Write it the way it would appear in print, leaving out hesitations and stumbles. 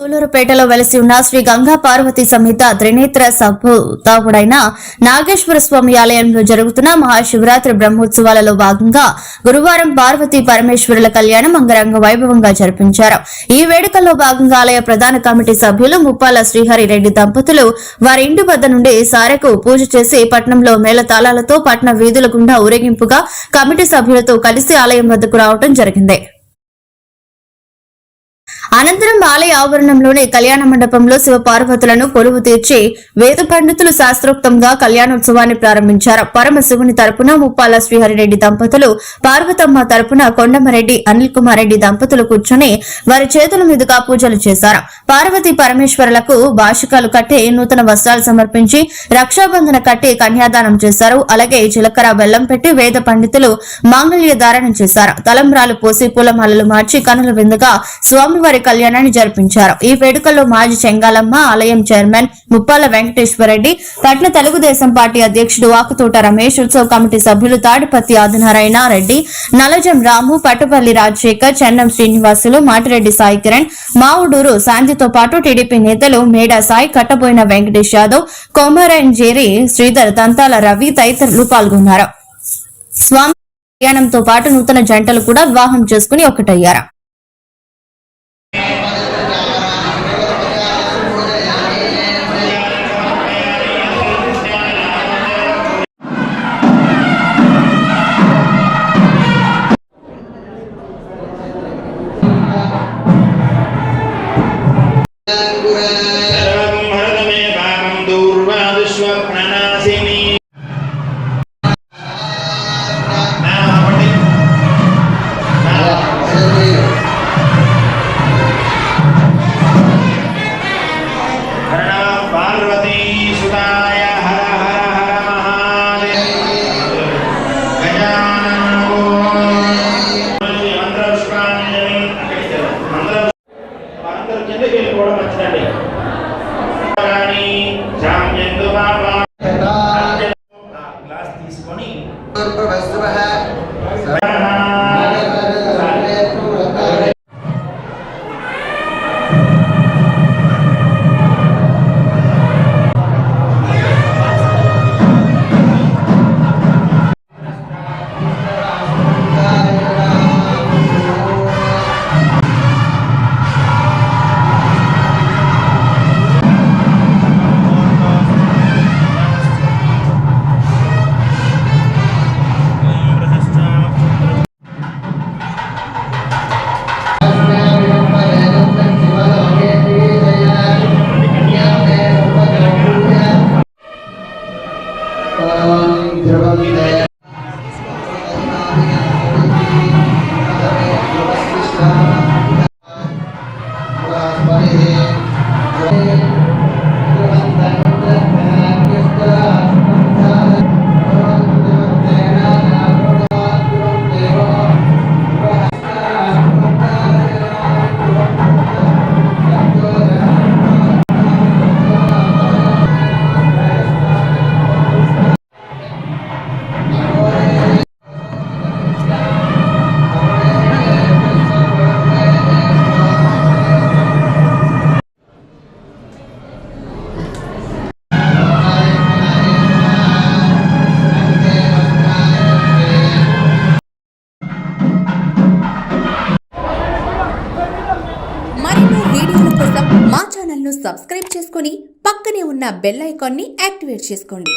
సూలూరుపేటలో వెలసి ఉన్న శ్రీ గంగా పార్వతి సమేత త్రినేత్ర సంభూతావుడైన నాగేశ్వర స్వామి ఆలయంలో జరుగుతున్న మహాశివరాత్రి బ్రహ్మోత్సవాలలో భాగంగా గురువారం పార్వతీ పరమేశ్వరుల కళ్యాణం అంగరంగ వైభవంగా జరిపించారు. ఈ వేడుకల్లో భాగంగా ఆలయ ప్రధాన కమిటీ సభ్యులు ముప్పాల శ్రీహరి రెడ్డి దంపతులు వారి ఇంటి వద్ద నుండి సారెకు పూజ చేసి పట్నంలో మేళతాళాలతో పట్న వీధుల గుండా ఊరేగింపుగా కమిటీ సభ్యులతో కలిసి ఆలయం వద్దకు రావడం జరిగింది. అనంతరం ఆలయ ఆవరణంలోని కళ్యాణ మండపంలో శివపార్వతులను కొలువు తీర్చి వేద పండితులు శాస్త్రోక్తంగా కళ్యాణోత్సవాన్ని ప్రారంభించారు. పరమశివుని తరపున ముప్పాల శ్రీహరిరెడ్డి దంపతులు, పార్వతమ్మ తరపున కొండమరెడ్డి అనిల్ కుమార్ రెడ్డి దంపతులు కూర్చొని వారి చేతుల మీదుగా పూజలు చేశారు. పార్వతీ పరమేశ్వరులకు భాషికాలు కట్టి నూతన వస్త్రాలు సమర్పించి రక్షాబంధన కట్టి కన్యాదానం చేశారు. అలాగే జీలకర్ర బెల్లం పెట్టి వేద పండితులు మాంగళ్య ధారణం చేశారు. తలంబ్రాలు పోసి పూలమాలలు మార్చి కనుల విందుగా స్వామివారి కళ్యాణాన్ని జరిపించారు. ఈ వేడుకల్లో మాజీ చెంగాలమ్మ, ఆలయం చైర్మన్ ముప్పాల వెంకటేశ్వరరెడ్డి, పట్న తెలుగుదేశం పార్టీ అధ్యక్షుడు ఆకుతోట రమేష్, ఉత్సవ కమిటీ సభ్యులు తాడిపత్తి ఆదినారాయణ రెడ్డి, నలజం రాము, పట్టుపల్లి రాజశేఖర్, చెన్నం శ్రీనివాసులు, మాటిరెడ్డి సాయి కిరణ్, మావుడూరు శాంతితో పాటు టీడీపీ నేతలు మేడా సాయి, కట్టబోయిన వెంకటేష్ యాదవ్, కొమరంజేరి శ్రీధర్, దంతాల రవి తదితరులు పాల్గొన్నారు. స్వామి కళ్యాణంతో పాటు నూతన జంటలు కూడా వివాహం చేసుకుని ఒకటయ్యారు. సబ్స్క్రైబ్ చేసుకొని పక్కనే ఉన్న బెల్ ఐకాన్ని యాక్టివేట్ చేసుకోండి.